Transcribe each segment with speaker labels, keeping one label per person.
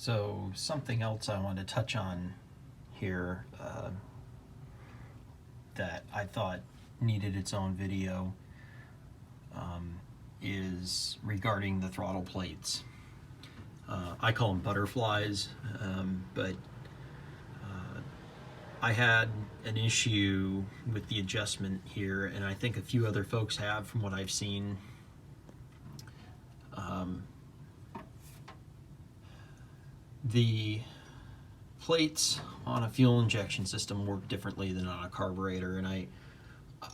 Speaker 1: So something else I want to touch on here that I thought needed its own video is regarding the throttle plates. I call them butterflies, but I had an issue with the adjustment here, and I think a few other folks have from what I've seen. The plates on a fuel injection system work differently than on a carburetor, and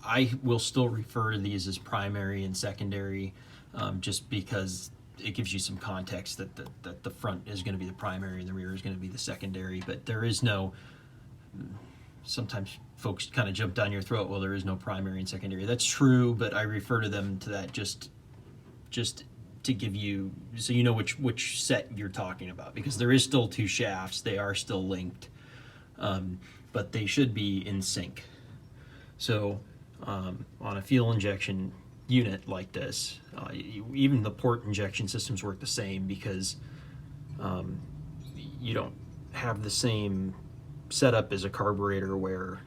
Speaker 1: I will still refer to these as primary and secondary, just because it gives you some context that the front is going to be the primary and the rear is going to be the secondary. But there is no, sometimes folks kind of jump down your throat, well, there is no primary and secondary. That's true, but I refer to them to that just to give you, so you know which set you're talking about, because there is still two shafts, they are still linked, but they should be in sync. So on a fuel injection unit like this, even the port injection systems work the same, because you don't have the same setup as a carburetor where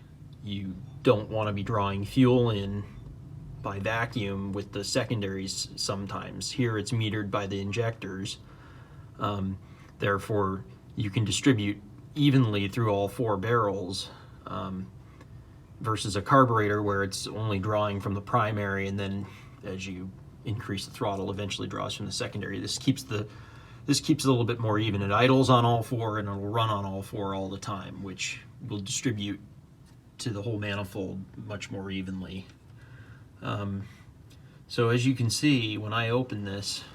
Speaker 1: you don't want to be drawing fuel in by vacuum with the secondaries sometimes. Here it's metered by the injectors, therefore you can distribute evenly through all four barrels, versus a carburetor where it's only drawing from the primary, and then as you increase the throttle eventually draws from the secondary. This keeps it a little bit more even. It idles on all four and it'll run on all four all the time, which will distribute to the whole manifold much more evenly. So as you can see, when I open this,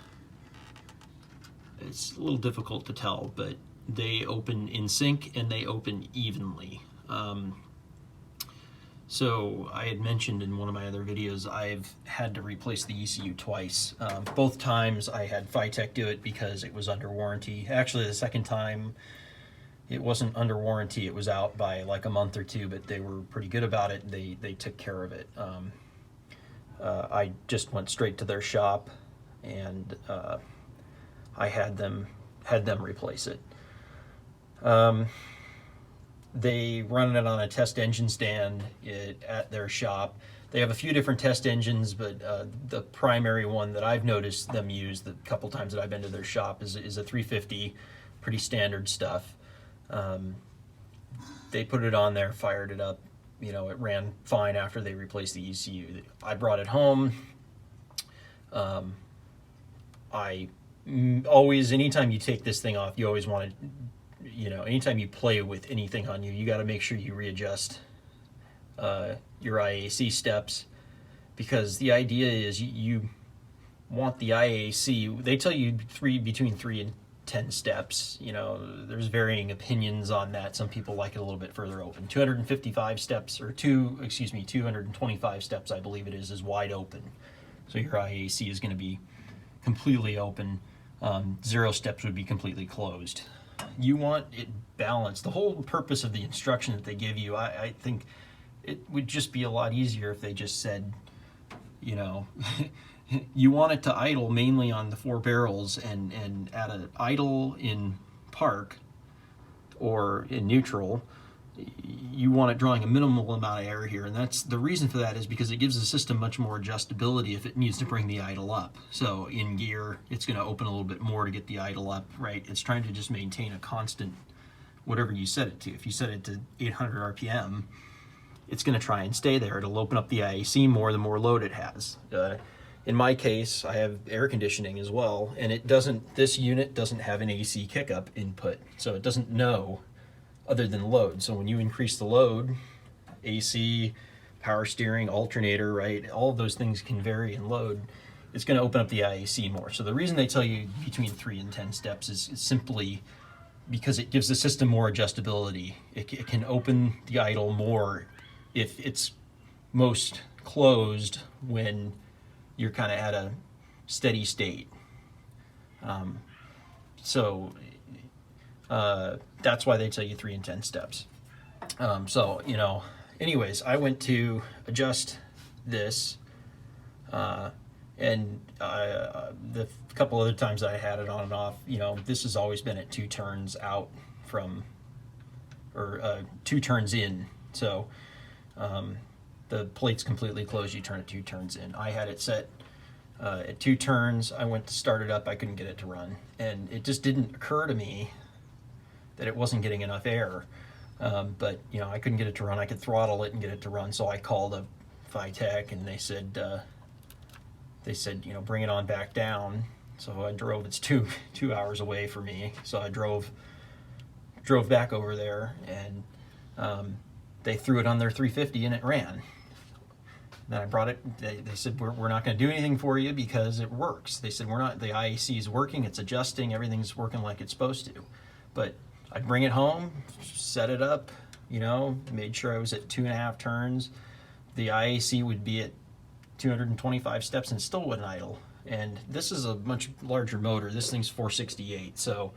Speaker 1: it's a little difficult to tell, but they open in sync and they open evenly. So I had mentioned in one of my other videos, I've had to replace the ECU twice. Both times I had Fitech do it because it was under warranty. Actually, the second time it wasn't under warranty, it was out by like a month or two, but they were pretty good about it. They took care of it. I just went straight to their shop, and I had them replace it. They run it on a test engine stand at their shop. They have a few different test engines, but the primary one that I've noticed them use the couple times that I've been to their shop is a 350, pretty standard stuff. They put it on there, fired it up. You know, it ran fine after they replaced the ECU. I brought it home. I always, anytime you take this thing off, you always want to, you know, anytime you play with anything on you, you got to make sure you readjust your IAC steps, because the idea is you want the IAC, they tell you between 3 and 10 steps. You know, there's varying opinions on that. Some people like it a little bit further open. 255 steps, or 225 steps, I believe it is wide open. So your IAC is going to be completely open. 0 steps would be completely closed. You want it balanced. The whole purpose of the instruction that they give you, I think it would just be a lot easier if they just said, you know, you want it to idle mainly on the 4 barrels, and at an idle in park or in neutral, you want it drawing a minimal amount of air here. And that's the reason for that, is because it gives the system much more adjustability if it needs to bring the idle up. So in gear, it's going to open a little bit more to get the idle up, right? It's trying to just maintain a constant, whatever you set it to. If you set it to 800 RPM, it's going to try and stay there. It'll open up the IAC more the more load it has. In my case, I have air conditioning as well, and this unit doesn't have an AC kickup input, so it doesn't know other than load. So when you increase the load, AC, power steering, alternator, right, all of those things can vary in load. It's going to open up the IAC more. So the reason they tell you between 3 and 10 steps is simply because it gives the system more adjustability. It can open the idle more if it's most closed when you're kind of at a steady state. So that's why they tell you 3 and 10 steps. So, you know, anyways, I went to adjust this, And the couple other times I had it on and off, you know, this has always been at 2 turns out from, or 2 turns in. So the plate's completely closed, you turn it 2 turns in. I had it set at 2 turns. I went to start it up, I couldn't get it to run. And it just didn't occur to me that it wasn't getting enough air. But, you know, I couldn't get it to run. I could throttle it and get it to run. So I called up Fitech, and they said, you know, bring it on back down. So I drove, it's two hours away for me. So I drove back over there, and they threw it on their 350 and it ran. Then I brought it, they said, we're not going to do anything for you because it works. They said, the IAC is working, it's adjusting, everything's working like it's supposed to. But I'd bring it home, set it up, you know, made sure I was at 2.5 turns. The IAC would be at 225 steps and still wouldn't idle. And this is a much larger motor. This thing's 468, so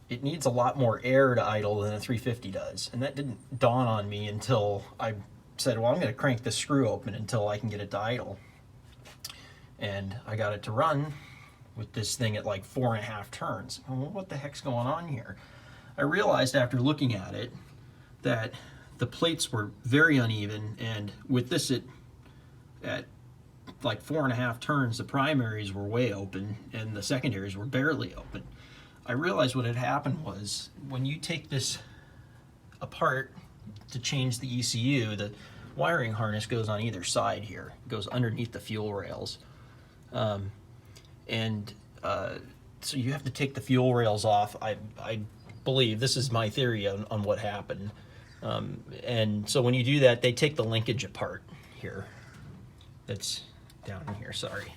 Speaker 1: it needs a lot more air to idle than a 350 does. And that didn't dawn on me until I said, well, I'm going to crank this screw open until I can get it to idle. And I got it to run with this thing at like 4.5 turns. Well, what the heck's going on here? I realized after looking at it that the plates were very uneven, and with this at like 4.5 turns, the primaries were way open and the secondaries were barely open. I realized what had happened was when you take this apart to change the ECU, the wiring harness goes on either side here. It goes underneath the fuel rails. So you have to take the fuel rails off. I believe, this is my theory on what happened. And so when you do that, they take the linkage apart here. That's down here, sorry.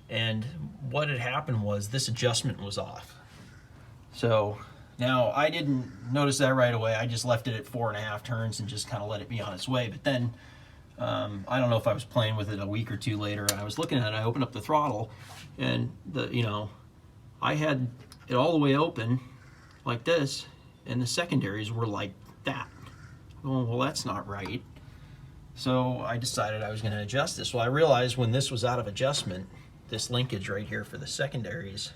Speaker 1: And what had happened was this adjustment was off. So now I didn't notice that right away. I just left it at 4.5 turns and just kind of let it be on its way. But then I don't know if I was playing with it a week or 2 later, and I was looking at it, I opened up the throttle, and I had it all the way open like this, and the secondaries were like that. Well, that's not right. So I decided I was going to adjust this. Well, I realized when this was out of adjustment, this linkage right here for the secondaries,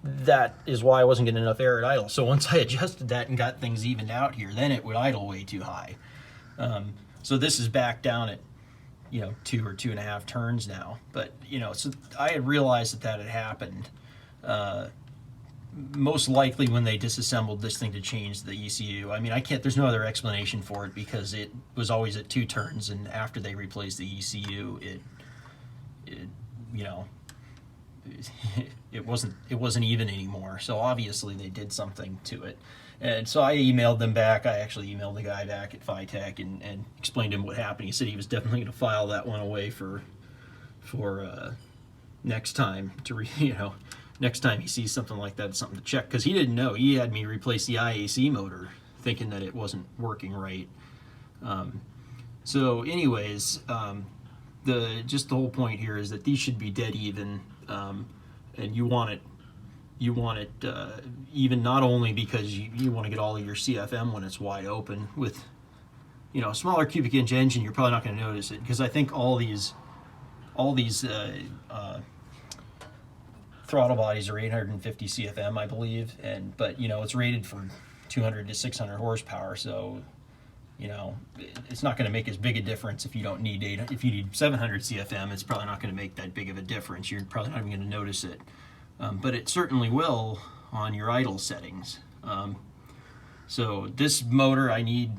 Speaker 1: that is why I wasn't getting enough air at idle. So once I adjusted that and got things evened out here, then it would idle way too high. So this is back down at 2 or 2.5 turns now. But so I had realized that had happened. Most likely when they disassembled this thing to change the ECU. I mean, there's no other explanation for it because it was always at 2 turns, and after they replaced the ECU, it wasn't even anymore. So obviously they did something to it. And so I emailed them back. I actually emailed the guy back at Fitech and explained to him what happened. He said he was definitely going to file that one away for next time next time he sees something like that, it's something to check, because he didn't know. He had me replace the IAC motor thinking that it wasn't working right. So anyways, the whole point here is that these should be dead even, and you want it even, not only because you want to get all of your CFM when it's wide open. With a smaller cubic inch engine, you're probably not going to notice it, because I think all these throttle bodies are 850 CFM, I believe, but it's rated for 200 to 600 horsepower, so it's not going to make as big a difference if you don't need if you need 700 CFM. It's probably not going to make that big of a difference. You're probably not even going to notice it, but it certainly will on your idle settings. So this motor, I need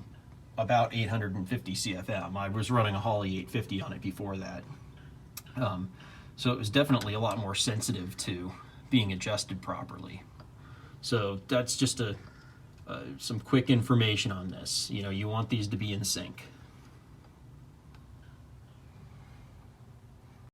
Speaker 1: about 850 CFM. I was running a Holley 850 on it before that. So it was definitely a lot more sensitive to being adjusted properly. So that's just some quick information on this. You want these to be in sync.